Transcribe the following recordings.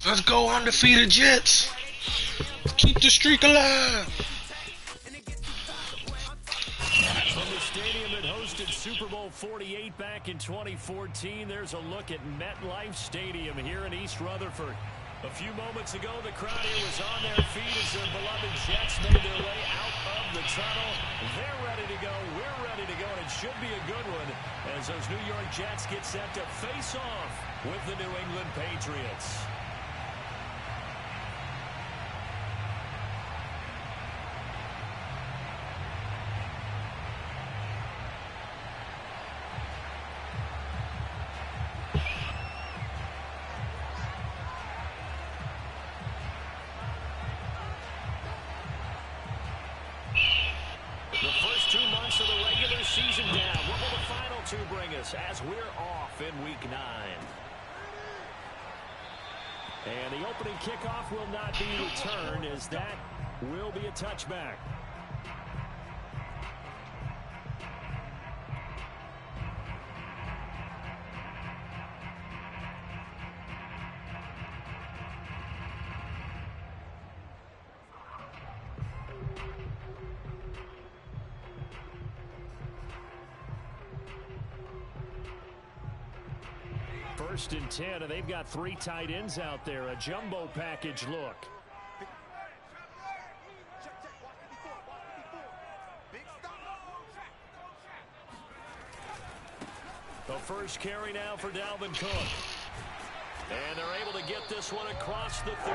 Let's go, undefeated Jets. Keep the streak alive. From the stadium that hosted Super Bowl 48 back in 2014, there's a look at MetLife Stadium here in East Rutherford. A few moments ago, the crowd here was on their feet as their beloved Jets made their way out of the tunnel. They're ready to go. We're ready to go, and it should be a good one as those New York Jets get set to face off with the New England Patriots. The first 2 months of the regular season down. What will the final 2 bring us as we're off in Week 9? And the opening kickoff will not be returned as that will be a touchback. First and 10, and they've got 3 tight ends out there. A jumbo package look. The first carry now for Dalvin Cook. And they're able to get this one across the 35.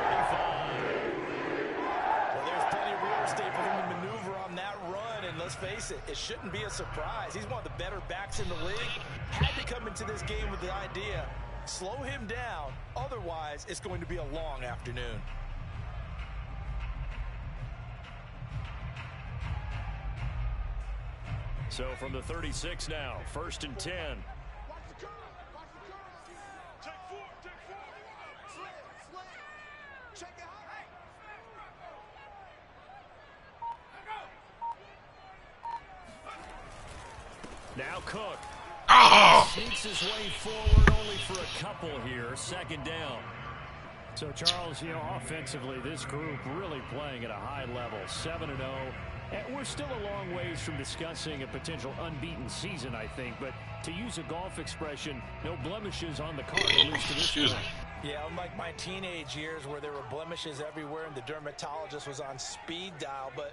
Well, there's plenty of real estate for him to maneuver on that run, and let's face it, it shouldn't be a surprise. He's one of the better backs in the league. Had to come into this game with the idea, slow him down, otherwise it's going to be a long afternoon. So from the 36 now, first and 10. Now Cook. Sneaks his way forward only for a couple here. Second down. So, Charles, offensively, this group really playing at a high level. 7-0. And we're still a long ways from discussing a potential unbeaten season, I think. But to use a golf expression, no blemishes on the card, at least to this point. Yeah, unlike my teenage years where there were blemishes everywhere and the dermatologist was on speed dial. But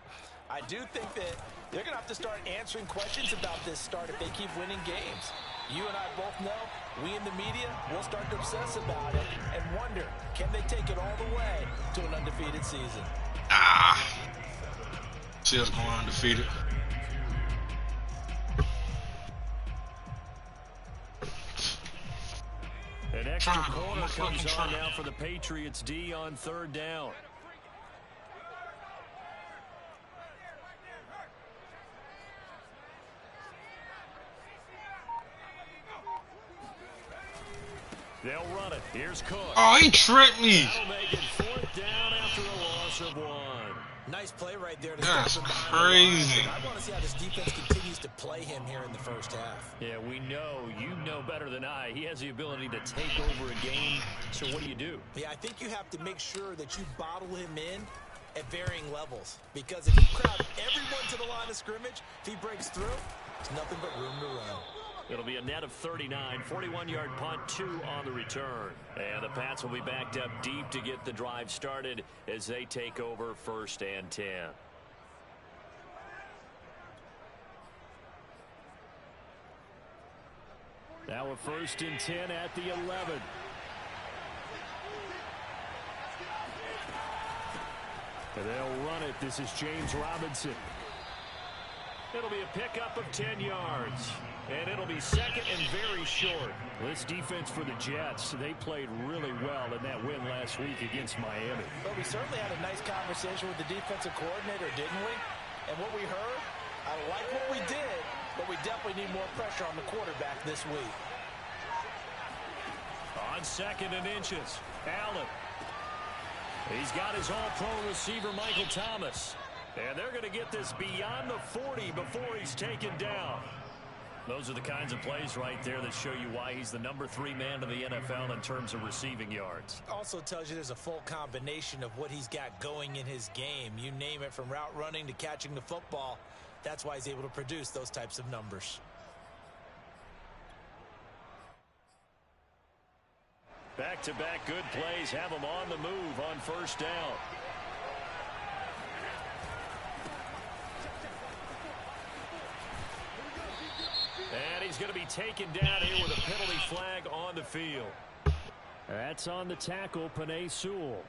I do think that they're going to have to start answering questions about this start if they keep winning games. You and I both know, we in the media will start to obsess about it and wonder, can they take it all the way to an undefeated season? See us going undefeated. An extra corner comes on now for the Patriots D on third down. They'll run it. Here's Cook. Oh, he tricked me. That'll make it fourth down after a loss of 1. Nice play right there. That's crazy. I want to see how this defense continues to play him here in the first half. Yeah, we know. You know better than I. He has the ability to take over a game. So what do? Yeah, I think you have to make sure that you bottle him in at varying levels. Because if you crowd everyone to the line of scrimmage, if he breaks through, it's nothing but room to run. It'll be a net of 39, 41-yard punt, 2 on the return. And the Pats will be backed up deep to get the drive started as they take over first and 10. Now a first and 10 at the 11. And they'll run it. This is James Robinson. It'll be a pickup of 10 yards. And it'll be second and very short. This defense for the Jets, they played really well in that win last week against Miami. Well, we certainly had a nice conversation with the defensive coordinator, didn't we? And what we heard, I like what we did, but we definitely need more pressure on the quarterback this week. On second and inches, Allen. He's got his all-pro receiver, Michael Thomas. And they're going to get this beyond the 40 before he's taken down. Those are the kinds of plays right there that show you why he's the #3 man in the NFL in terms of receiving yards. Also tells you there's a full combination of what he's got going in his game. You name it, from route running to catching the football. That's why he's able to produce those types of numbers. Back-to-back good plays have him on the move on first down. And he's going to be taken down here with a penalty flag on the field. That's on the tackle, Penei Sewell.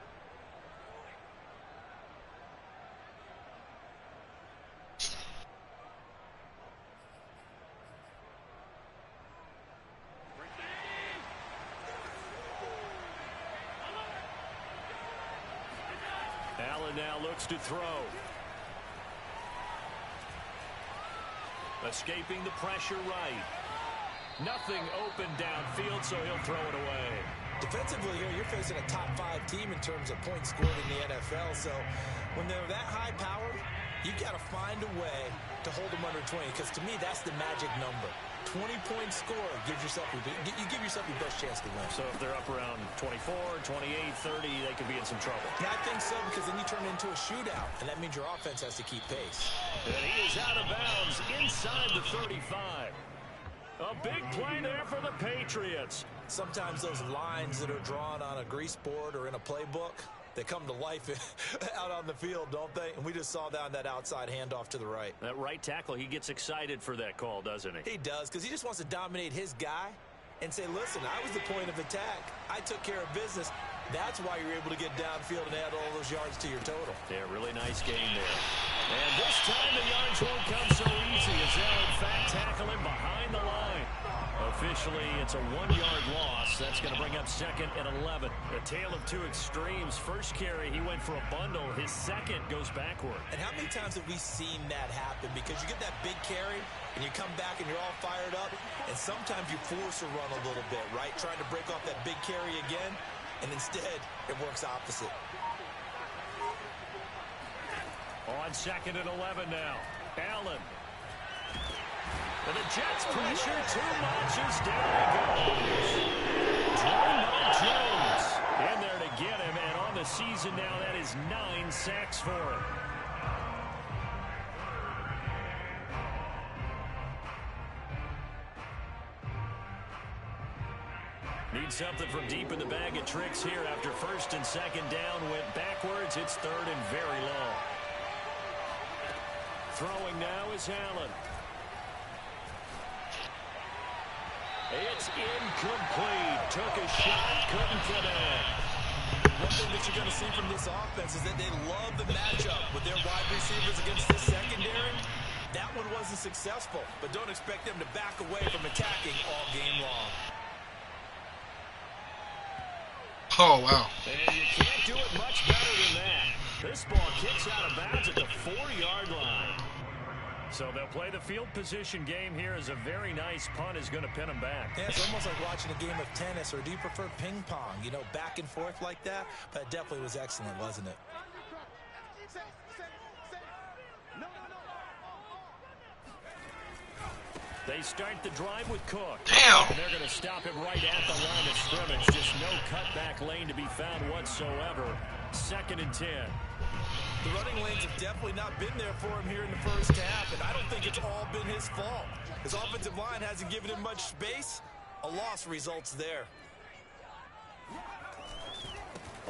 Allen now looks to throw. Escaping the pressure right. Nothing open downfield, so he'll throw it away. Defensively here, you're facing a top 5 team in terms of points scored in the NFL. So when they're that high powered, you got to find a way to hold them under 20. Because to me, that's the magic number. 20-point score gives yourself you give yourself your best chance to win. So if they're up around 24, 28, 30, they could be in some trouble. Yeah, I think so, because then you turn it into a shootout, and that means your offense has to keep pace. And he is out of bounds inside the 35. A big play there for the Patriots. Sometimes those lines that are drawn on a grease board or in a playbook, they come to life out on the field, don't they? And we just saw that outside handoff to the right. That right tackle, he gets excited for that call, doesn't he? He does, because he just wants to dominate his guy and say, listen, I was the point of attack. I took care of business. That's why you're able to get downfield and add all those yards to your total. Yeah, really nice game there. And this time the yards won't come so easy as they'll in fact tackle him behind the line. Officially, it's a 1-yard loss. That's going to bring up 2nd and 11. A tale of two extremes. First carry, he went for a bundle. His second goes backward. And how many times have we seen that happen? Because you get that big carry, and you come back and you're all fired up, and sometimes you force a run a little bit, right? Trying to break off that big carry again, and instead, it works opposite. On 2nd and 11 now. Allen. And the Jets pressure too much as down he goes. Drew Jones in there to get him, and on the season now, that is 9 sacks for him. Need something from deep in the bag of tricks here after 1st and 2nd down. Went backwards. It's 3rd and very long. Throwing now is Allen. It's incomplete. Took a shot, couldn't connect. One thing that you're going to see from this offense is that they love the matchup with their wide receivers against this secondary. That one wasn't successful, but don't expect them to back away from attacking all game long. Oh, wow. And you can't do it much better than that. This ball kicks out of bounds at the 4-yard line. So they'll play the field position game here as a very nice punt is going to pin them back. Yeah, it's almost like watching a game of tennis, or do you prefer ping pong? You know, back and forth like that? But it definitely was excellent, wasn't it? They start the drive with Cook. Damn! And they're going to stop him right at the line of scrimmage. Just no cutback lane to be found whatsoever. 2nd and 10. The running lanes have definitely not been there for him here in the first half, and I don't think it's all been his fault. His offensive line hasn't given him much space. A loss results there.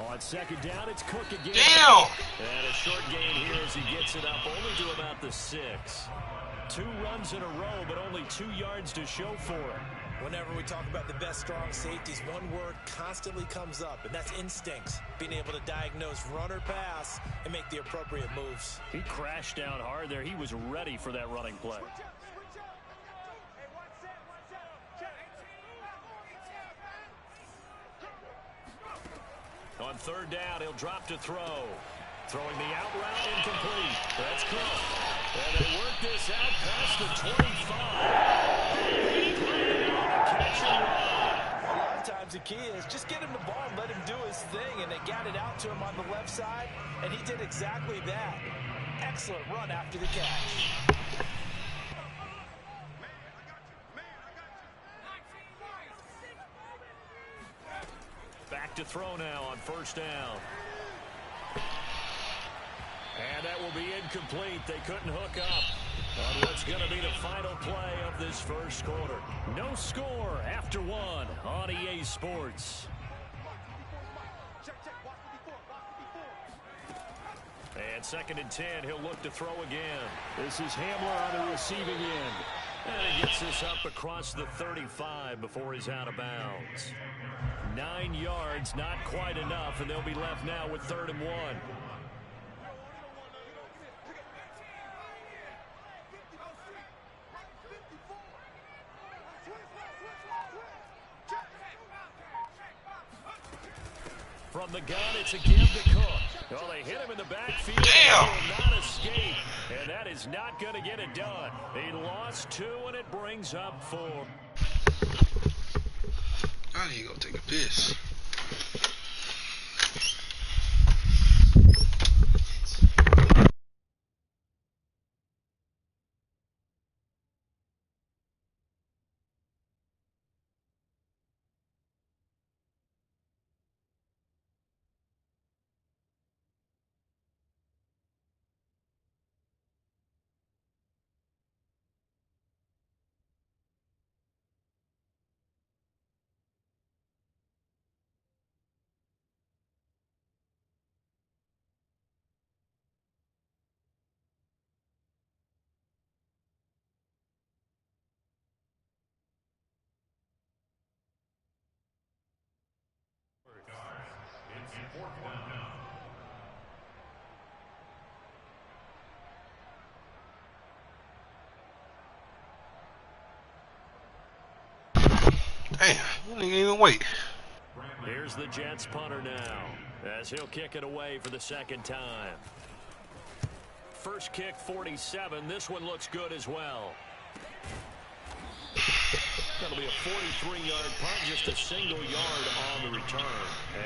On 2nd down, it's Cook again. Damn! And a short gain here as he gets it up only to about the 6. 2 runs in a row, but only 2 yards to show for it. Whenever we talk about the best strong safeties, one word constantly comes up, and that's instincts. Being able to diagnose run or pass and make the appropriate moves. He crashed down hard there. He was ready for that running play. On 3rd down, he'll drop to throw. Throwing the out route incomplete. That's Cook. And they work this out past the 25. Catch and run. A lot of times the key is just get him the ball and let him do his thing, and they got it out to him on the left side, and he did exactly that. Excellent run after the catch. look to throw now on first down. And that will be incomplete. They couldn't hook up on what's going to be the final play of this first quarter. No score after one on EA Sports. And 2nd and 10, he'll look to throw again. This is Hamler on the receiving end. And he gets this up across the 35 before he's out of bounds. 9 yards, not quite enough, and they'll be left now with 3rd and 1. From the gun, it's a give to Cook. Well, they hit him in the backfield. Damn! He will not escape, and that is not going to get it done. He lost 2, and it brings up 4. I need to go take a piss. Damn, I didn't even wait. Here's the Jets punter now, as he'll kick it away for the 2nd time. First kick, 47. This one looks good as well. That'll be a 43-yard punt, just a single yard on the return.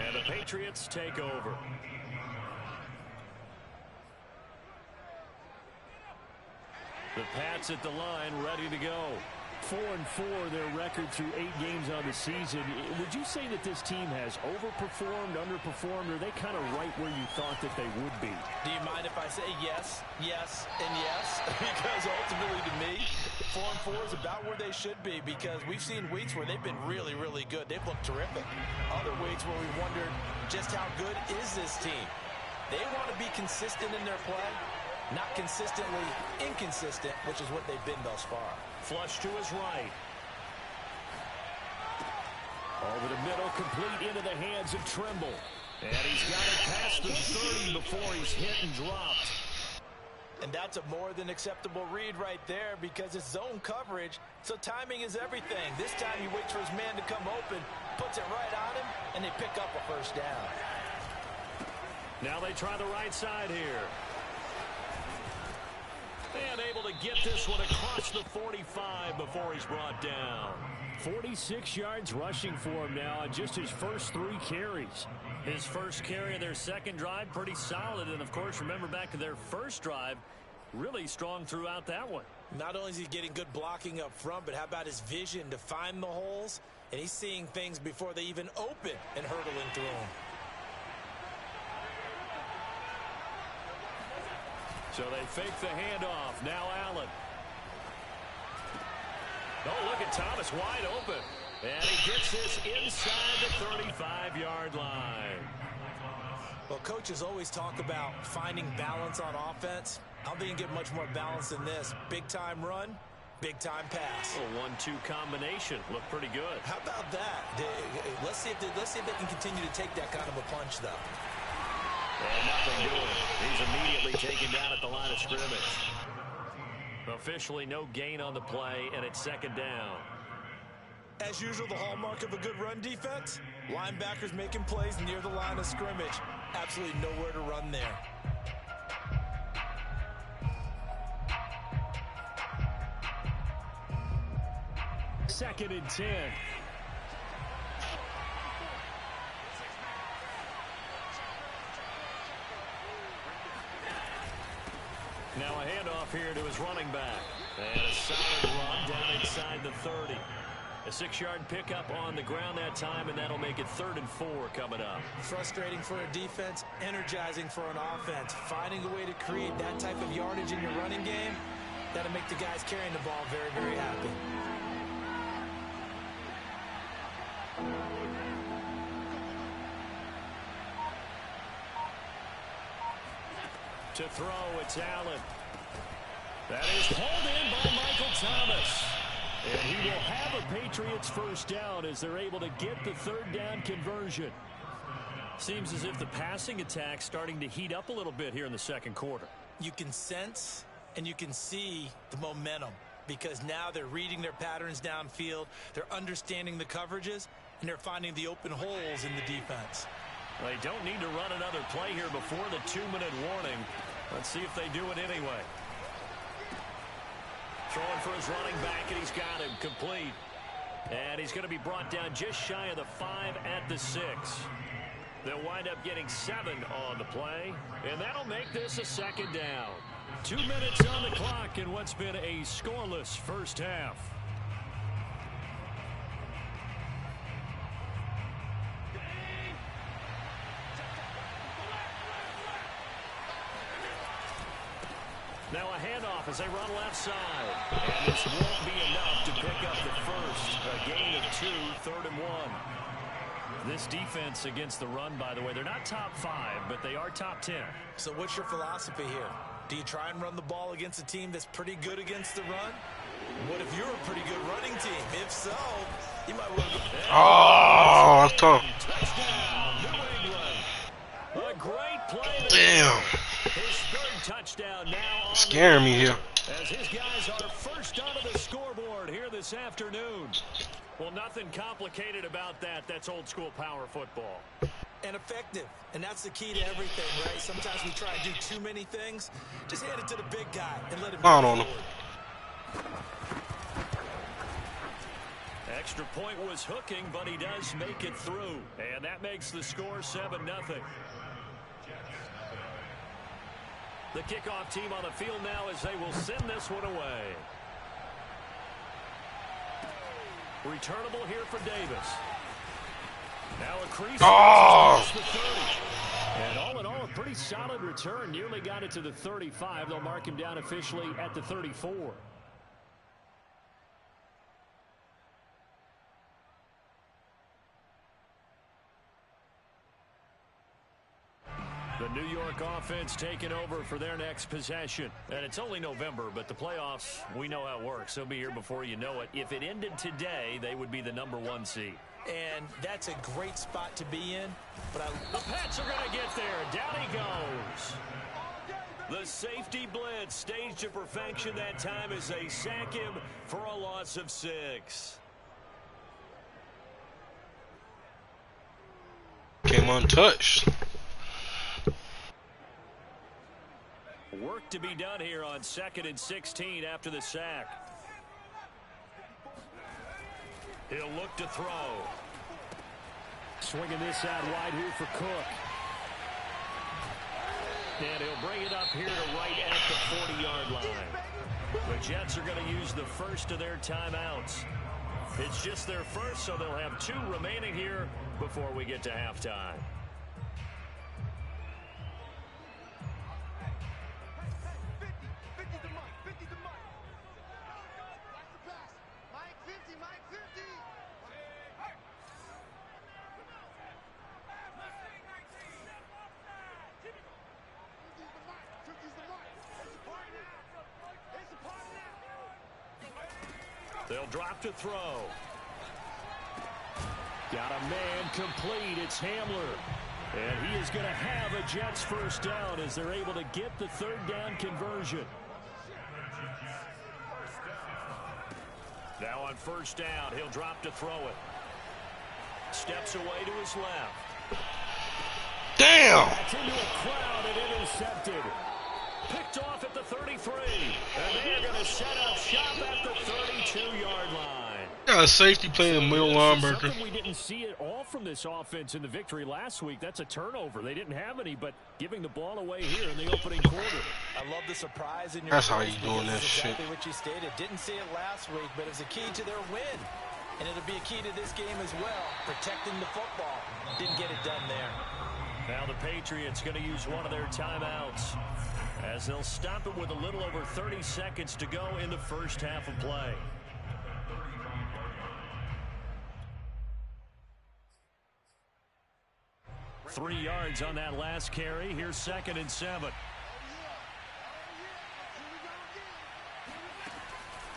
And the Patriots take over. The Pats at the line, ready to go. 4-4, their record through 8 games on the season. Would you say that this team has overperformed, underperformed, or are they kind of right where you thought that they would be? Do you mind if I say yes, yes, and yes? Because ultimately to me, 4-4 is about where they should be, because we've seen weeks where they've been really, really good. They've looked terrific. Other weeks where we wondered just how good is this team. They want to be consistent in their play, not consistently inconsistent, which is what they've been thus far. Flush to his right. Over the middle, complete into the hands of Trimble. And he's got it past the 30 before he's hit and dropped. And that's a more than acceptable read right there, because it's zone coverage, so timing is everything. This time he waits for his man to come open, puts it right on him, and they pick up a first down. Now they try the right side here. And able to get this one across the 45 before he's brought down. 46 yards rushing for him now on just his first 3 carries. His first carry of their second drive, pretty solid. And, of course, remember back to their first drive, really strong throughout that one. Not only is he getting good blocking up front, but how about his vision to find the holes? And he's seeing things before they even open and hurtling through them. So they fake the handoff. Now Allen. Oh, look at Thomas wide open. And he gets this inside the 35-yard line. Well, coaches always talk about finding balance on offense. I don't think you can get much more balance than this. Big-time run, big-time pass. A 1-2 combination. Looked pretty good. How about that? Let's see if they can continue to take that kind of a punch, though. And nothing doing. He's immediately taken down at the line of scrimmage. Officially no gain on the play, and it's 2nd down. As usual, the hallmark of a good run defense, linebackers making plays near the line of scrimmage. Absolutely nowhere to run there. Second and 10. Now a handoff here to his running back. And a solid run down inside the 30. A 6-yard pickup on the ground that time, and that'll make it 3rd and 4 coming up. Frustrating for a defense, energizing for an offense. Finding a way to create that type of yardage in your running game, that'll make the guys carrying the ball very, very happy. To throw, it's Allen. That is hauled in by Michael Thomas. And he will have a Patriots first down as they're able to get the 3rd down conversion. Seems as if the passing attack's starting to heat up a little bit here in the 2nd quarter. You can sense and you can see the momentum because now they're reading their patterns downfield, they're understanding the coverages, and they're finding the open holes in the defense. They don't need to run another play here before the 2-minute warning. Let's see if they do it anyway. Throwing for his running back, and he's got him complete. And he's going to be brought down just shy of the 5 at the 6. They'll wind up getting 7 on the play, and that'll make this a 2nd down. 2 minutes on the clock in what's been a scoreless first half. Now a handoff as they run left side. And this won't be enough to pick up the first. A gain of 2, 3rd and 1. This defense against the run, by the way, they're not top 5, but they are top 10. So what's your philosophy here? Do you try and run the ball against a team that's pretty good against the run? What if you're a pretty good running team? If so, you might want to go. Oh, that's tough. Touchdown, New England. A great play. Damn. His 3rd touchdown now on Scaring me here. as his guys are first onto the scoreboard here this afternoon. Well, nothing complicated about that. That's old school power football. And effective. And that's the key to everything, right? Sometimes we try and do too many things. Just hand it to the big guy and let him go forward. Extra point was hooking, but he does make it through. And that makes the score 7-0. The kickoff team on the field now as they will send this one away. Returnable here for Davis. Now a crease. Oh! And all in all, a pretty solid return. Nearly got it to the 35. They'll mark him down officially at the 34. The New York offense taking over for their next possession. And it's only November, but the playoffs, we know how it works. They'll be here before you know it. If it ended today, they would be the #1 seed. And that's a great spot to be in. But the Pats are going to get there. Down he goes. The safety blitz staged to perfection that time as they sack him for a loss of 6. Came untouched. Work to be done here on 2nd and 16 after the sack. He'll look to throw. Swinging this out wide here for Cook. And he'll bring it up here to right at the 40-yard line. The Jets are going to use the first of their timeouts. It's just their first, so they'll have 2 remaining here before we get to halftime. They'll drop to throw. Got a man complete. It's Hamler. And he is going to have a Jets first down as they're able to get the 3rd down conversion. Now on first down, he'll drop to throw it. Steps away to his left. Damn! That's into a crowd and intercepted. Picked off at the 33. And they're going to set up shop at the 32-yard line. Got a safety playing middle linebacker. Something we didn't see at all from this offense in the victory last week. That's a turnover. They didn't have any, but giving the ball away here in the opening quarter. I love the surprise in your That's how voice you doing because that it's shit. exactly what you stated. Didn't see it last week, but it's a key to their win. And it'll be a key to this game as well, protecting the football. Didn't get it done there. Now the Patriots going to use one of their timeouts as they'll stop it with a little over 30 seconds to go in the first half of play. Three yards on that last carry. Here's 2nd and 7.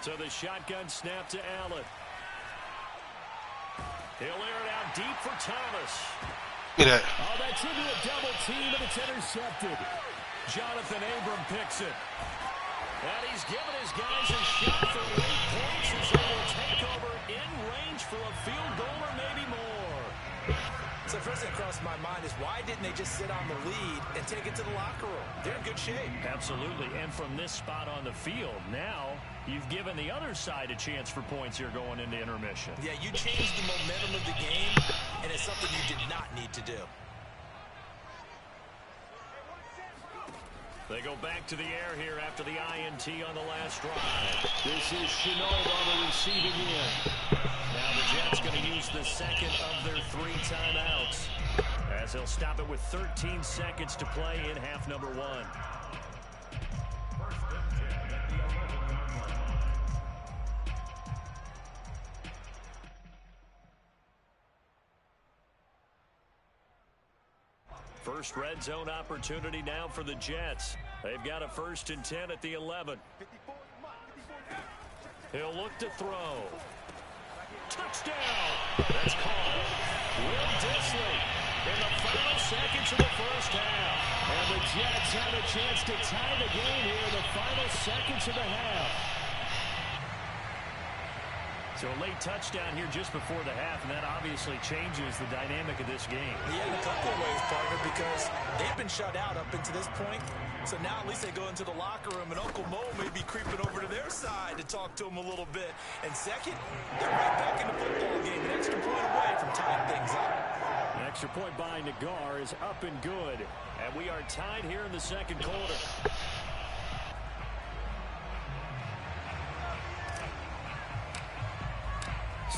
So the shotgun snap to Allen. He'll air it out deep for Thomas. Look at that. Oh, that's into a double team, and it's intercepted. Jonathan Abram picks it. And he's given his guys a shot for 8 points as they will take over in range for a field goal or maybe more. So first thing that crossed my mind is why didn't they just sit on the lead and take it to the locker room? They're in good shape. Absolutely, and from this spot on the field, now you've given the other side a chance for points here going into intermission. Yeah, you changed the momentum of the game, and it's something you did not need to do. They go back to the air here after the INT on the last drive. This is Chenault on the receiving end. Now the Jets going to use the second of their 3 timeouts as they'll stop it with 13 seconds to play in half number 1. First red zone opportunity now for the Jets. They've got a 1st and 10 at the 11. He'll look to throw. Touchdown! That's caught. Will Disley in the final seconds of the first half. And the Jets have a chance to tie the game here in the final seconds of the half. So a late touchdown here just before the half, and that obviously changes the dynamic of this game. Yeah, in a couple of ways, partner, because they've been shut out up until this point. So now at least they go into the locker room, and Uncle Mo may be creeping over to their side to talk to them a little bit. And second, they're right back in the football game, an extra point away from tying things up. An extra point by Nagar is up and good. And we are tied here in the second quarter.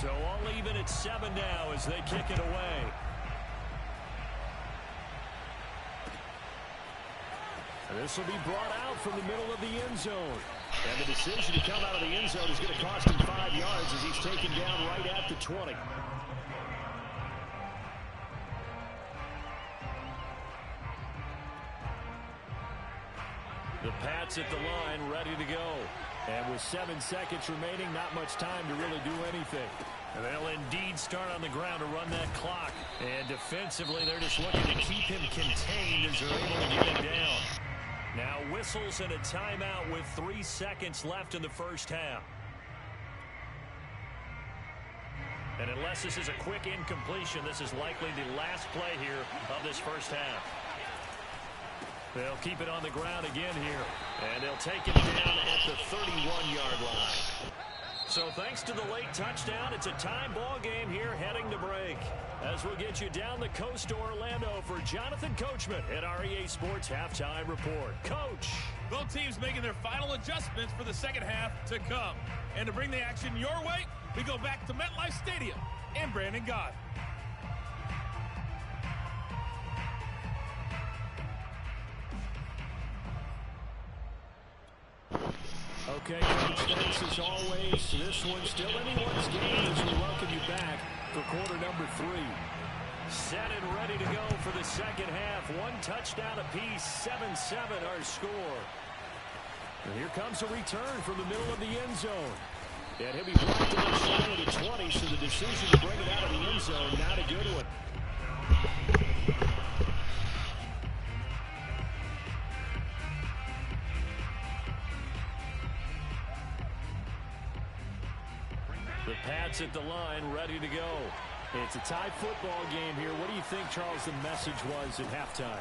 So all even at 7 now as they kick it away. And this will be brought out from the middle of the end zone. And the decision to come out of the end zone is going to cost him 5 yards as he's taken down right at the 20. The Pats at the line, ready to go. And with 7 seconds remaining, not much time to really do anything. And they'll indeed start on the ground to run that clock. And defensively, they're just looking to keep him contained as they're able to get him down. Now whistles and a timeout with 3 seconds left in the first half. And unless this is a quick incompletion, this is likely the last play here of this first half. They'll keep it on the ground again here. And they'll take it down at the 31-yard line. So thanks to the late touchdown, it's a time ball game here heading to break. As we'll get you down the coast to Orlando for Jonathan Coachman at our EA Sports Halftime Report. Coach. Both teams making their final adjustments for the second half to come. And to bring the action your way, we go back to MetLife Stadium and Brandon Gott. Okay, Coach, thanks as always. This one's still anyone's game as we welcome you back for quarter number 3. Set and ready to go for the second half. 1 touchdown apiece, 7-7 our score. And here comes a return from the middle of the end zone. And he'll be brought to the side of the 20, so the decision to bring it out of the end zone, not a good one. The Pats at the line, ready to go. It's a tie football game here. What do you think, Charles, the message was at halftime?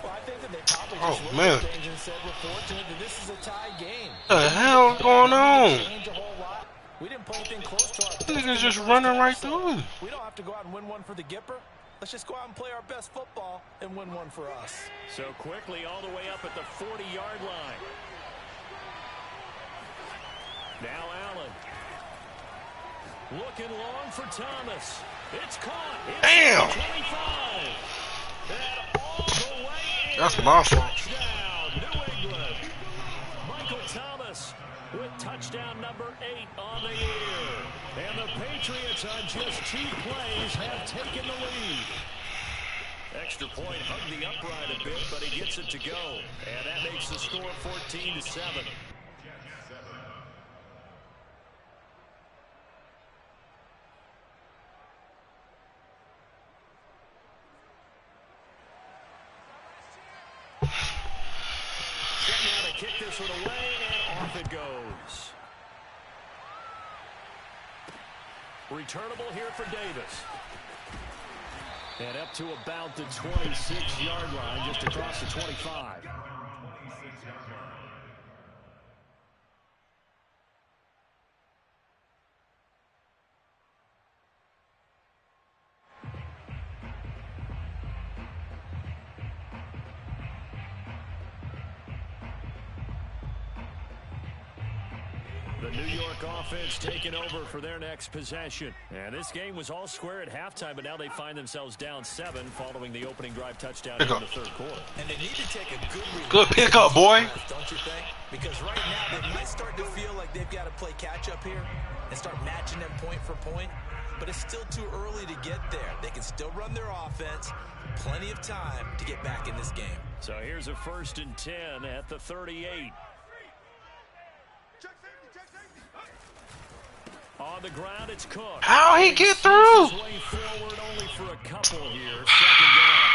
Well, I think that they probably just looked at things and said, we're fortunate that this is a tie game. What the hell is going on? Change a whole lot. We didn't play anything close to our best. Niggas just running right through. We don't have to go out and win one for the Gipper. Let's just go out and play our best football and win one for us. So quickly all the way up at the 40-yard line. Now Allen. Looking long for Thomas. It's caught. It's Damn. 25. And all the way in. That's my fault. Touchdown, New England. Michael Thomas with touchdown number 8 on the year. And the Patriots on just 2 plays have taken the lead. Extra point hugged the upright a bit, but he gets it to go. And that makes the score 14-7. Set now to kick this one away, and off it goes. Returnable here for Davis. And up to about the 26-yard line, just across the 25. The New York offense taking over for their next possession. And this game was all square at halftime, but now they find themselves down 7 following the opening drive touchdown in the third quarter. And they need to take a good pickup, boy. Don't you think? Because right now they might start to feel like they've got to play catch up here and start matching them point for point. But it's still too early to get there. They can still run their offense. Plenty of time to get back in this game. So here's a 1st and 10 at the 38. On the ground, it's Cook. How he get through? Way forward only for a couple here. 2nd down.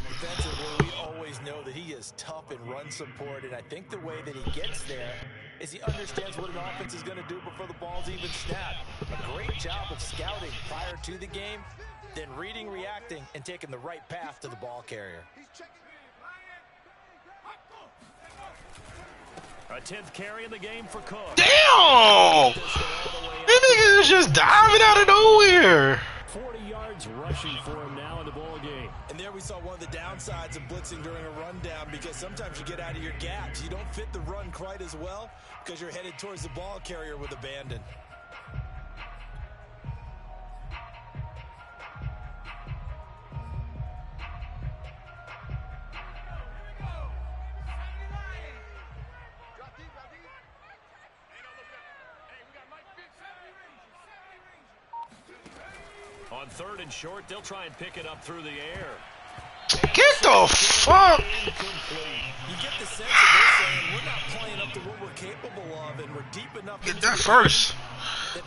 Defensively, we always know that he is tough in run support, and I think the way that he gets there is he understands what an offense is going to do before the ball's even snapped. A great job of scouting prior to the game, then reading, reacting, and taking the right path to the ball carrier. A 10th carry in the game for Cook. Damn! This nigga is just diving out of nowhere. 40 yards rushing for him now in the ball game. And there we saw one of the downsides of blitzing during a rundown, because sometimes you get out of your gaps. You don't fit the run quite as well because you're headed towards the ball carrier with abandon. On 3rd and short, they'll try and pick it up through the air. Get the fuck! You get the sense that they're saying we're not playing up to what we're capable of, and we're deep enough. Get that first.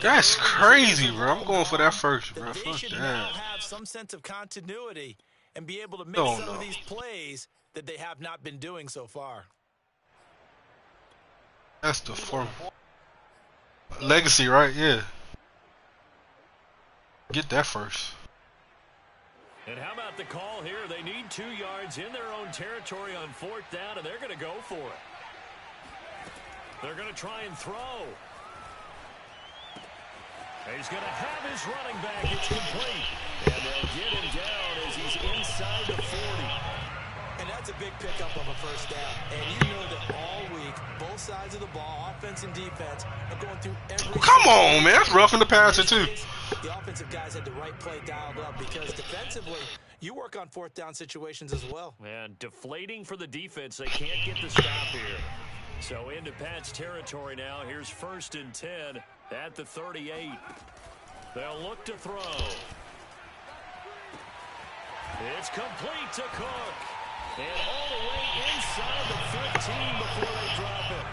That's crazy, bro. I'm going for that first, bro. They Fuck should now that. have some sense of continuity and be able to make some of these plays that they have not been doing so far. That's the form. Legacy, right? Yeah. Get that first. And how about the call here? They need 2 yards in their own territory on 4th down, and they're going to go for it. They're going to try and throw. He's going to have his running back. It's complete. And they'll get him down as he's inside the 40. And that's a big pickup of a 1st down. And you know that all week, both sides of the ball, offense and defense, are going through every... Come on, man. That's roughing the passer, too. The offensive guys had the right play dialed up, because defensively, you work on 4th down situations as well. And deflating for the defense. They can't get the stop here. So into Pat's territory now. Here's 1st and 10 at the 38. They'll look to throw. It's complete to Cook. And all the way inside the 15 before they drop it.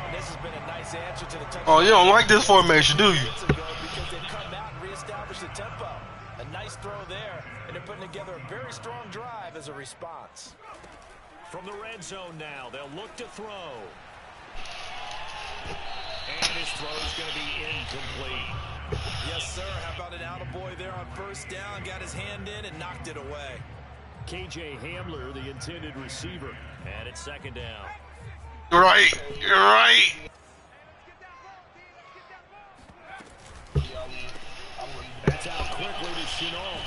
And this has been a nice answer to the touchdown. Oh, you don't like this formation, do you? Because they've come out and reestablished the tempo. A nice throw there, and they're putting together a very strong drive as a response. From the red zone now, they'll look to throw. And his throw is going to be incomplete. Yes, sir. How about an attaboy there on 1st down? Got his hand in and knocked it away. KJ Hamler, the intended receiver. And it's 2nd down. You're right. You're right. That's out quickly to Chenault.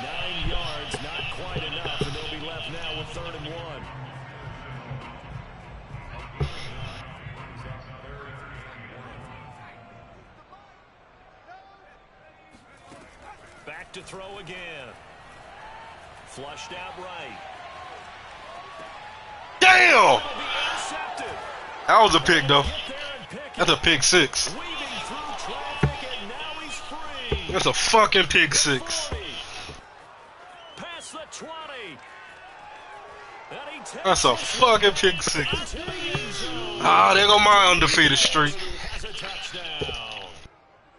9 yards, not quite enough, and they'll be left now with 3rd and 1. to throw again. Flushed out right. Damn! That was a pick, though. That's a pick six. That's a fucking pick six. Past the 20. That's a fucking pick six. Ah, there go my undefeated streak.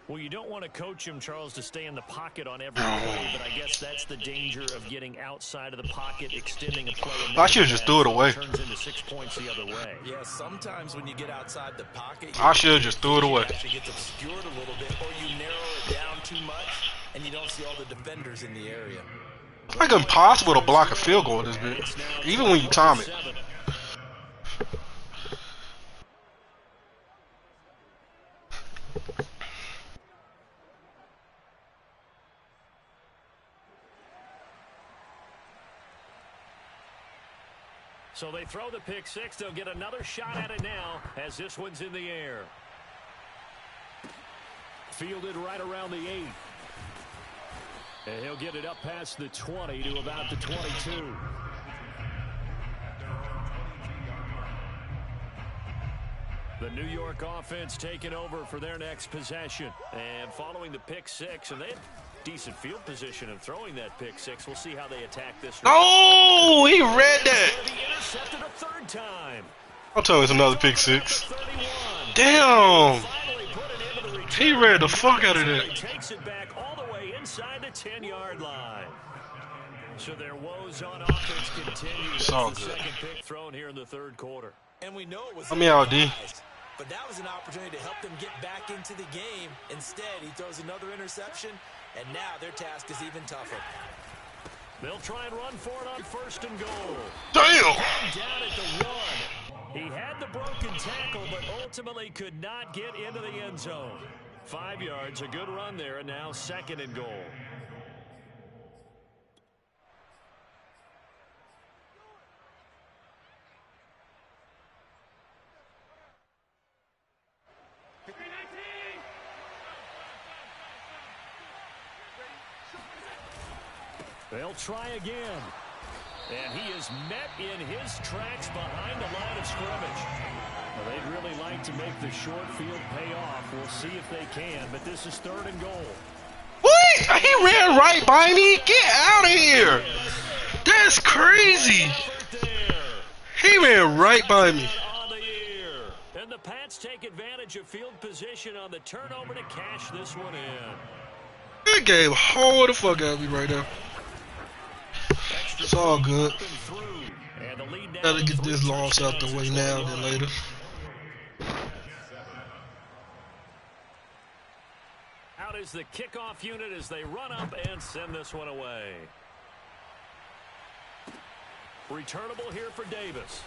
Well, you don't want to coach him, Charles, to stay in the pocket on every play, but I guess that's the danger of getting outside of the pocket, extending a play. I should just threw it away. Turns into 6 points the other way. Yeah, sometimes when you get outside the pocket, I should just threw it away. It gets obscured a little bit, or you narrow it down too much, and you don't see all the defenders in the area. It's like impossible to block a field goal in this bitch, even when you time it. So they throw the pick six. They'll get another shot at it now as this one's in the air. Fielded right around the 8. And he'll get it up past the 20 to about the 22. The New York offense taking over for their next possession. And following the pick six, and they had decent field position in throwing that pick six. We'll see how they attack this. Oh, he read that. He intercepted a third time. I'll tell you it's another pick six. Damn. He read the fuck out of that. He takes it back all the way inside the 10-yard line. So their woes on offense continue. It's all That's the good. second pick thrown here in the third quarter. And we know it was. Let me out, D. But that was an opportunity to help them get back into the game. Instead, he throws another interception, and now their task is even tougher. They'll try and run for it on first and goal. Damn. Down at the 1. He had the broken tackle, but ultimately could not get into the end zone. 5 yards, a good run there, and now second and goal. They'll try again. And he is met in his tracks behind the line of scrimmage. Well, they'd really like to make the short field pay off. We'll see if they can, but this is third and goal. What? He ran right by me. Get out of here. That's crazy. He ran right by me. And the Pats take advantage of field position on the turnover to cash this one in. That game hard the fuck out of me right now. It's all good. Gotta get this loss out the way now than later. Out is the kickoff unit as they run up and send this one away. Returnable here for Davis.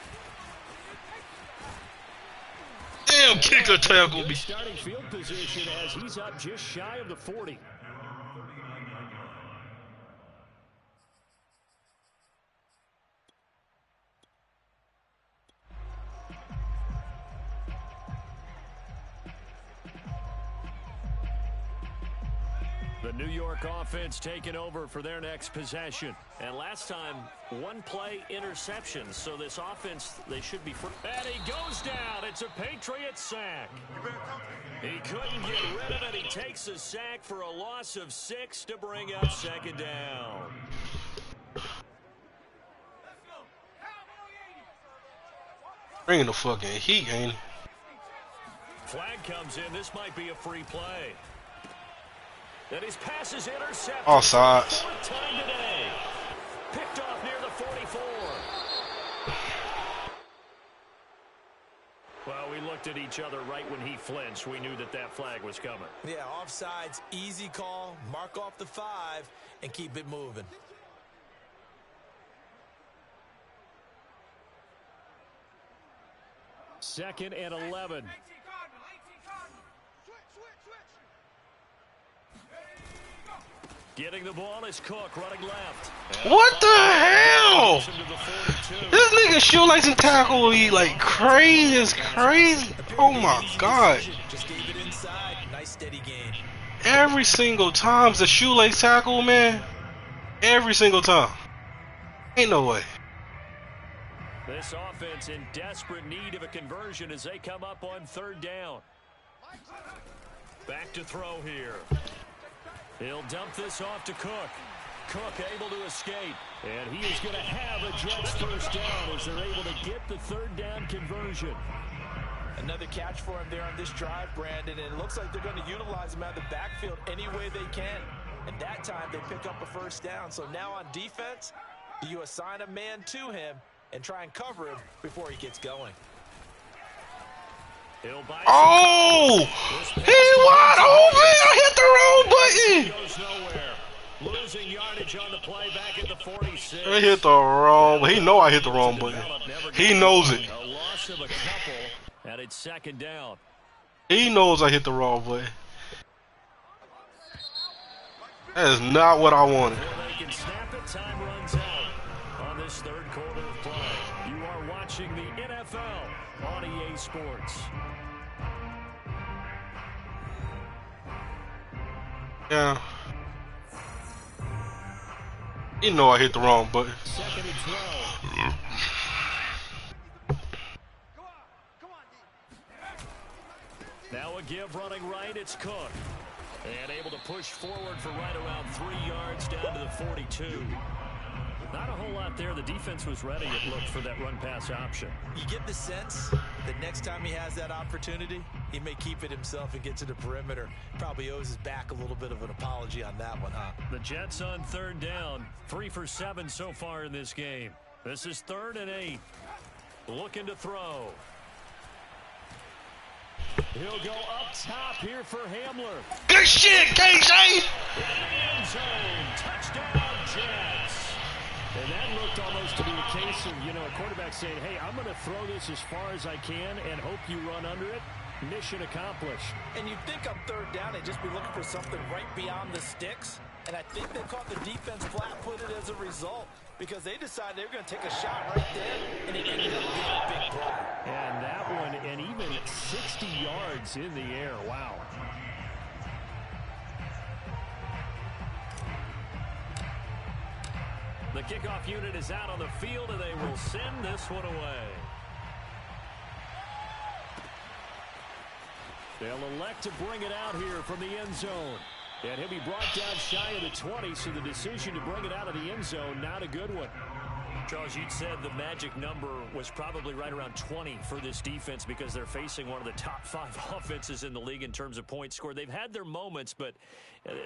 Damn, kicker tackled me. Starting field position as he's up just shy of the 40. The New York offense taking over for their next possession. And last time, one play interception. So this offense, they should be free. And he goes down. It's a Patriot sack. He couldn't get rid of it. He takes a sack for a loss of 6 to bring up second down. Bringing the fucking heat, ain't he? Flag comes in. This might be a free play. And his pass is intercepted. Offsides. Fourth time today. Picked off near the 44. Well, we looked at each other right when he flinched. We knew that that flag was coming. Yeah, offsides, easy call. Mark off the 5 and keep it moving. Second and 11. Getting the ball is Cook running left. What the hell? This nigga shoelace and tackle me like crazy. It's crazy. Oh my god. Just gave it inside. Nice steady gain. Every single time's a shoelace tackle, man. Every single time. Ain't no way. This offense in desperate need of a conversion as they come up on third down. Back to throw here. He'll dump this off to Cook. Cook able to escape. And he is going to have a Jets first down as they're able to get the third down conversion. Another catch for him there on this drive, Brandon, and it looks like they're going to utilize him out of the backfield any way they can. And that time they pick up a first down. So now on defense, do you assign a man to him and try and cover him before he gets going? Oh! He wide open! I hit the wrong button! Goes nowhere. Losing yardage on the play back at the 46. I hit the wrong. He know I hit the wrong button. He knows it. A loss of a couple, and it's second down. He knows I hit the wrong button. That is not what I wanted. They can snap it. Time runs out on this third quarter of play. You are watching the NFL on EA Sports. Yeah. You know I hit the wrong button. Second and 12. Now a give running right. It's Cook. And able to push forward for right around 3 yards down to the 42. Not a whole lot there. The defense was ready, it looked, for that run-pass option. You get the sense that next time he has that opportunity, he may keep it himself and get to the perimeter. Probably owes his back a little bit of an apology on that one, huh? The Jets on third down. 3 for 7 so far in this game. This is 3rd and 8. Looking to throw. He'll go up top here for Hamler. Good shit, KJ! End zone. Touchdown, Jets. And that looked almost to be a case of, a quarterback saying, hey, I'm going to throw this as far as I can and hope you run under it. Mission accomplished. And you'd think on third down they'd just be looking for something right beyond the sticks. And I think they caught the defense flat-footed as a result because they decided they were going to take a shot right there, and it ended up being a big play. And that one, and even 60 yards in the air. Wow. The kickoff unit is out on the field, and they will send this one away. They'll elect to bring it out here from the end zone. And he'll be brought down shy of the 20, so the decision to bring it out of the end zone, not a good one. Charles, you'd said the magic number was probably right around 20 for this defense because they're facing one of the top 5 offenses in the league in terms of points scored. They've had their moments, but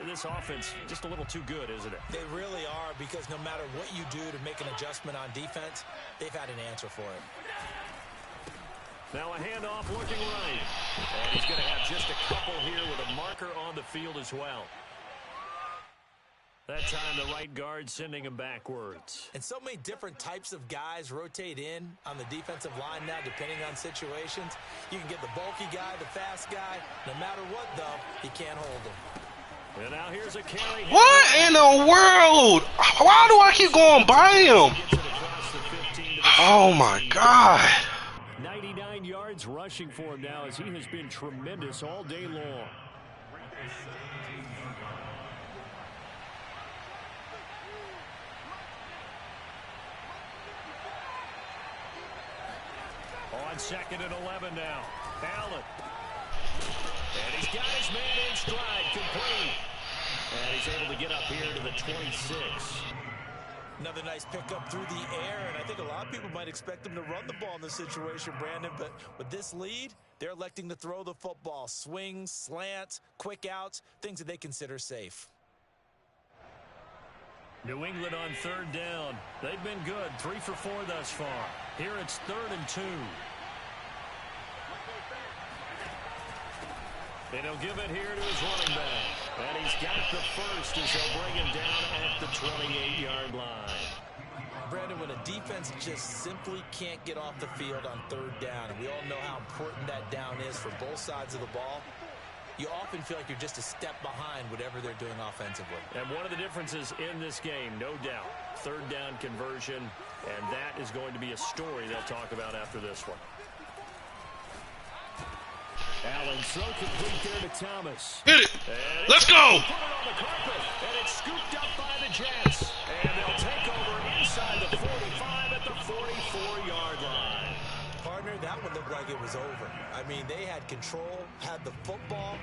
this offense just a little too good, isn't it? They really are, because no matter what you do to make an adjustment on defense, they've had an answer for it. Now a handoff looking right. And he's going to have just a couple here with a marker on the field as well. That time the right guard sending him backwards. And so many different types of guys rotate in on the defensive line now depending on situations. You can get the bulky guy, the fast guy. No matter what, though, he can't hold him. And now here's a carry. What in the world? Why do I keep going by him? Oh my God. 99 yards rushing for him now as he has been tremendous all day long. On 2nd and 11 now. Allen. And he's got his man in stride, complete. And he's able to get up here to the 26. Another nice pickup through the air, and I think a lot of people might expect him to run the ball in this situation, Brandon, but with this lead, they're electing to throw the football. Swings, slants, quick outs, things that they consider safe. New England on third down. They've been good, 3 for 4 thus far. Here it's 3rd and 2. And he'll give it here to his running back. And he's got the first as they'll bring him down at the 28-yard line. Brandon, when a defense just simply can't get off the field on third down, and we all know how important that down is for both sides of the ball, you often feel like you're just a step behind whatever they're doing offensively. And one of the differences in this game, no doubt, third down conversion, and that is going to be a story they'll talk about after this one. Allen throw complete there to Thomas. Hit it. Let's go. Put it on the carpet, and it's scooped up by the Jets. And they'll take over inside the 45 at the 44-yard line. Partner, that one looked like it was over. I mean, they had control, had the football,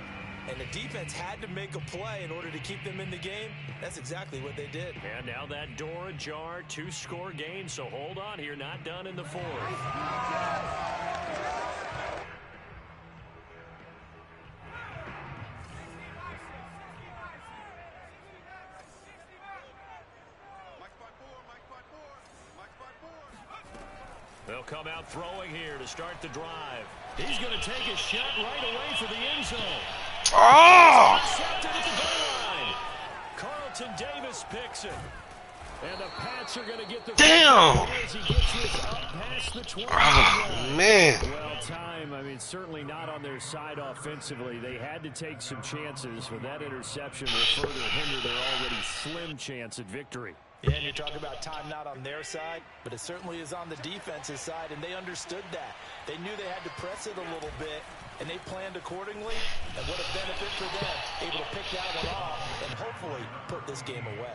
and the defense had to make a play in order to keep them in the game. That's exactly what they did. And now that door ajar, 2-score game, so hold on here, not done in the fourth. They'll come out throwing here to start the drive. He's going to take a shot right away for the end zone. Oh! Intercepted at the goal line. Carlton Davis picks it. And the Pats are going to get the... Damn! As he gets this up past the 20. Oh, man. Well, time, I mean, certainly not on their side offensively. They had to take some chances, but that interception will further hinder their already slim chance at victory. Yeah, and you're talking about time not on their side, but it certainly is on the defense's side, and they understood that. They knew they had to press it a little bit, and they planned accordingly, and what a benefit for them, able to pick that one off and hopefully put this game away.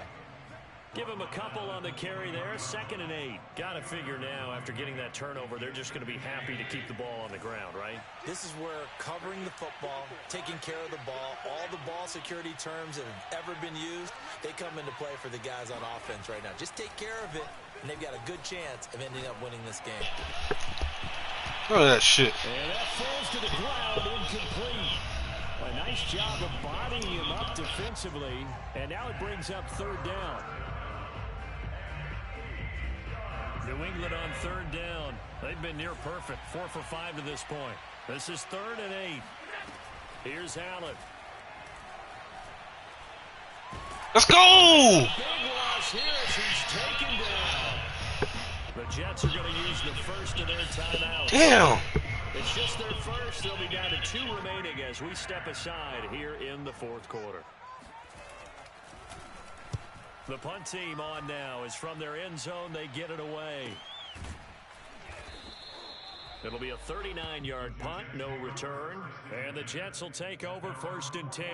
Give them a couple on the carry there, 2nd and 8. Got to figure now, after getting that turnover, they're just going to be happy to keep the ball on the ground, right? This is where covering the football, taking care of the ball, all the ball security terms that have ever been used, they come into play for the guys on offense right now. Just take care of it, and they've got a good chance of ending up winning this game. Look at that shit. And that falls to the ground, incomplete. A nice job of bodying him up defensively, and now it brings up 3rd down. New England on 3rd down. They've been near perfect. 4 for 5 to this point. This is 3rd and 8. Here's Allen. Let's go! Big loss here as he's taken down. The Jets are going to use the first of their timeouts. Damn! It's just their first. They'll be down to 2 remaining as we step aside here in the 4th quarter. The punt team on now is from their end zone. They get it away. It'll be a 39-yard punt, no return. And the Jets will take over 1st and 10.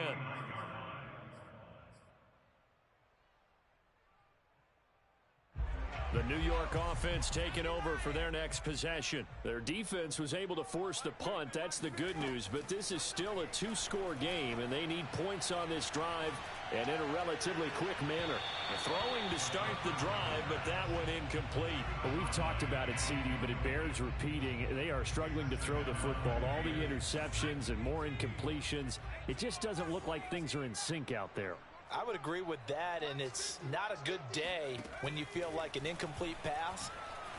The New York offense taking over for their next possession. Their defense was able to force the punt. That's the good news. But this is still a 2-score game, and they need points on this drive and in a relatively quick manner. Throwing to start the drive, but that one incomplete. Well, we've talked about it, CD, but it bears repeating. They are struggling to throw the football. All the interceptions and more incompletions. It just doesn't look like things are in sync out there. I would agree with that, and it's not a good day when you feel like an incomplete pass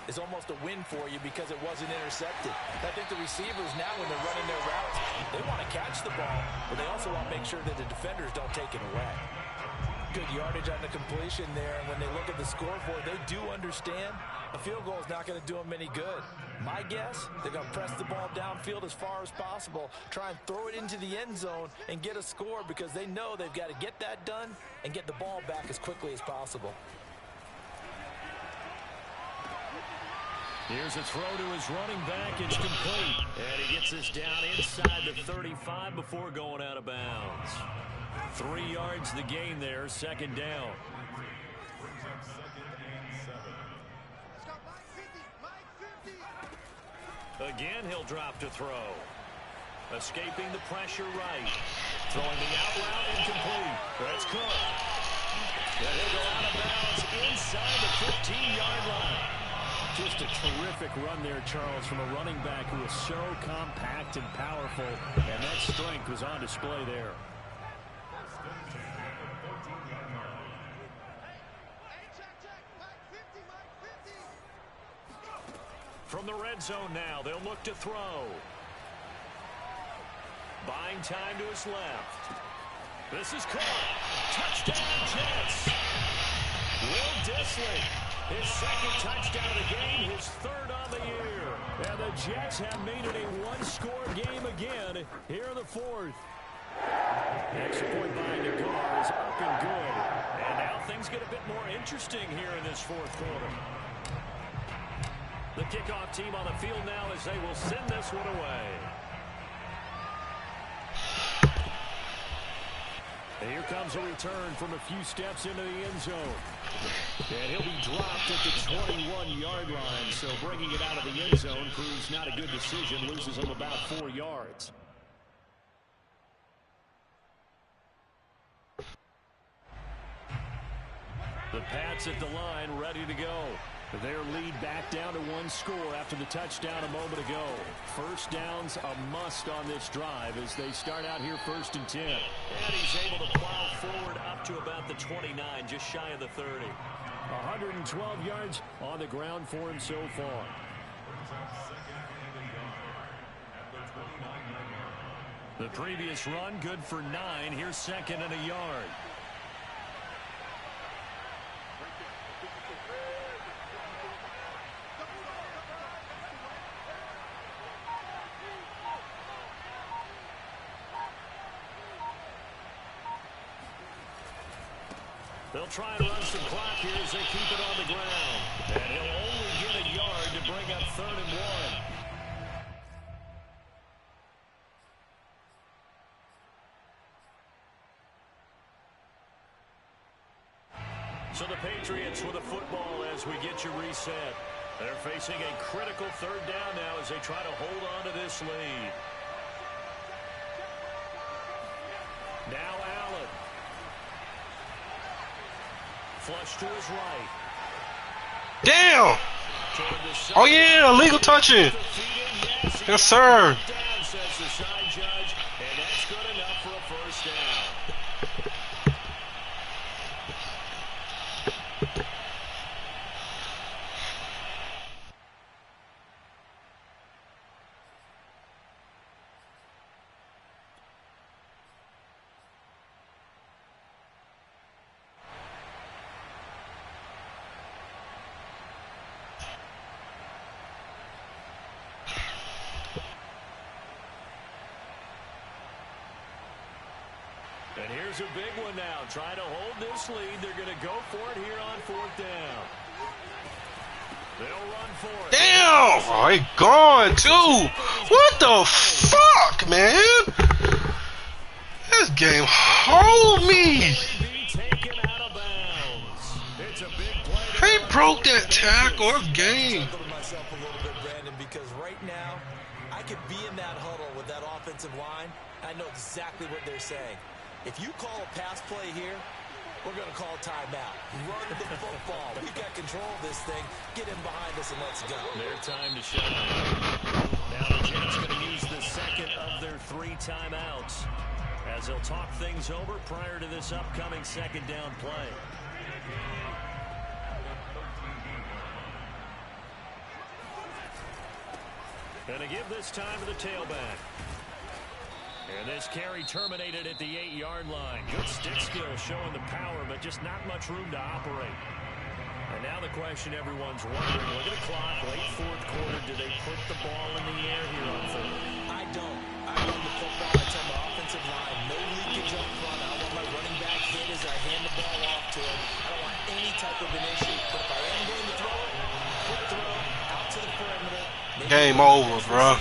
is almost a win for you because it wasn't intercepted. I think the receivers now, when they're running their routes, they want to catch the ball, but they also want to make sure that the defenders don't take it away. Good yardage on the completion there, and when they look at the scoreboard, they do understand a field goal is not going to do them any good. My guess, they're going to press the ball downfield as far as possible, try and throw it into the end zone and get a score because they know they've got to get that done and get the ball back as quickly as possible. Here's a throw to his running back. It's complete. And he gets this down inside the 35 before going out of bounds. 3 yards the gain there, 2nd down. Again, he'll drop to throw. Escaping the pressure right. Throwing the out route, incomplete. That's Cook. And he'll go out of bounds inside the 15-yard line. Just a terrific run there, Charles, from a running back who is so compact and powerful, and that strength was on display there. From the red zone now, they'll look to throw. Buying time to his left. This is caught. Touchdown, Jets. Will Dissly, his 2nd touchdown of the game, his 3rd on the year. And the Jets have made it a 1-score game again here in the 4th. Extra point by Nagar is up and good. And now things get a bit more interesting here in this 4th quarter. The kickoff team on the field now as they will send this one away. And here comes a return from a few steps into the end zone. And he'll be dropped at the 21-yard line. So bringing it out of the end zone proves not a good decision. Loses him about 4 yards. The Pats at the line, ready to go. Their lead back down to 1 score after the touchdown a moment ago. First down's a must on this drive as they start out here 1st and 10. And he's able to plow forward up to about the 29, just shy of the 30. 112 yards on the ground for him so far. The previous run, good for 9. Here's 2nd and a yard. They'll try and run some clock here as they keep it on the ground. And he'll only get a yard to bring up 3rd and 1. So the Patriots with a football as we get you reset. They're facing a critical 3rd down now as they try to hold on to this lead. Now Allen. Flush to his right. Damn! Oh yeah, illegal touching. Yes, sir. Down, says the side judge, and that's good enough for a 1st down. And here's a big one now. Trying to hold this lead. They're going to go for it here on 4th down. They'll run for it. Damn! Oh, he gone too. What the fuck, man? This game hold me. Taken out of bounds. It's a big play. He broke that tackle. This game. Myself a little bit, Brandon, because right now I could be in that huddle with that offensive line. I know exactly what they're saying. If you call a pass play here, we're going to call timeout. Run the football. We've got control of this thing. Get in behind us and let's go. Their time to shine. Now the Jets going to use the 2nd of their 3 timeouts as they'll talk things over prior to this upcoming 2nd down play. And to give this time to the tailback. And this carry terminated at the 8-yard line. Good stick skill showing the power, but just not much room to operate. And now the question everyone's wondering, look at the clock, late 4th quarter, do they put the ball in the air here on 3rd? I don't. I run the football. I tell my offensive line, no leakage up front. I want my running back hit as I hand the ball off to him. I don't want any type of an issue. But if I am going to throw it, quick throw, out to the perimeter. Game over, bro.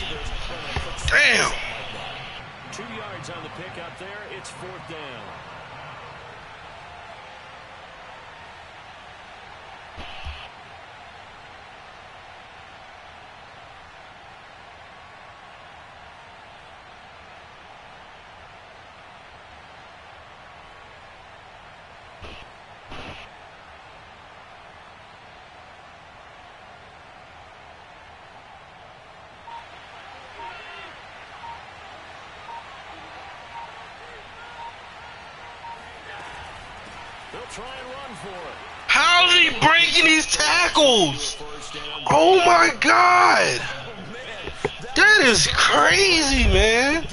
Damn. 2 yards on the pickup there. It's 4th down. They'll try and run for it. How is he breaking these tackles? Oh my God. That is crazy, man.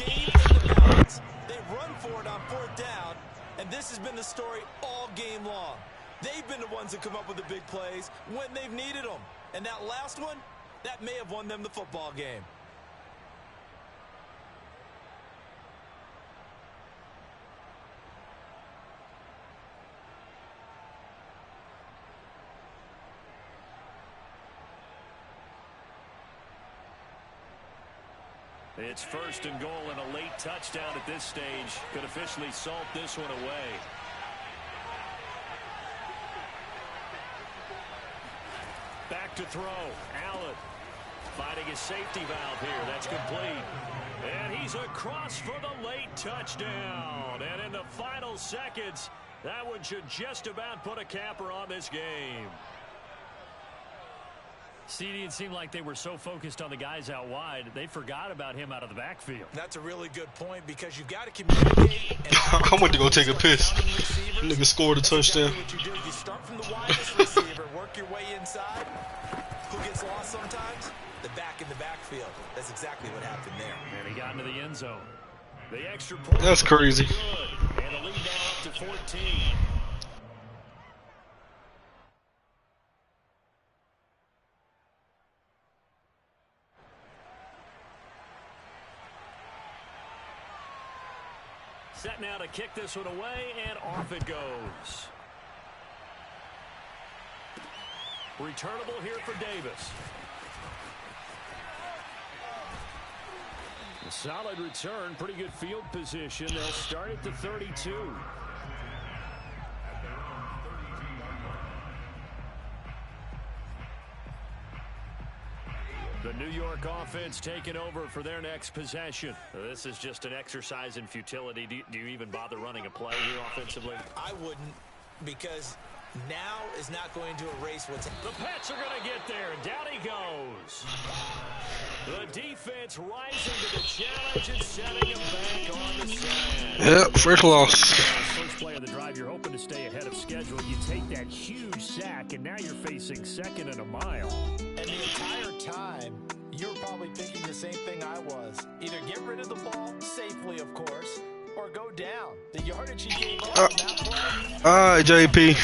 They run for it on 4th down, and this has been the story all game long. They've been the ones that come up with the big plays when they've needed them. And that last one, that may have won them the football game. It's first and goal, and a late touchdown at this stage could officially salt this one away. Back to throw. Allen finding his safety valve here. That's complete. And he's across for the late touchdown. And in the final seconds, that one should just about put a capper on this game. CD, it seemed like they were so focused on the guys out wide, they forgot about him out of the backfield. That's a really good point because you've got to communicate. I went to go take a piss. Nigga scored a touchdown. You start from the widest receiver, work your way inside. Who gets lost sometimes? The back in the backfield. That's exactly what happened there. And he got into the end zone. The extra point. That's crazy. And a lead now up to 14. Set now to kick this one away, and off it goes. Returnable here for Davis. A solid return, pretty good field position. They'll start at the 32. The New York offense taking over for their next possession. This is just an exercise in futility. Do you even bother running a play here offensively? I wouldn't, because now is not going to erase what's... The Pets are going to get there. Down he goes. The defense rising to the challenge and setting him back on the side. Yep, first loss. First play of the drive, you're hoping to stay ahead of schedule. You take that huge sack, and now you're facing second and a mile. And the entire time, you're probably thinking the same thing I was. Either get rid of the ball, safely of course, or go down. The yardage he gave up on that play. Alright, JP.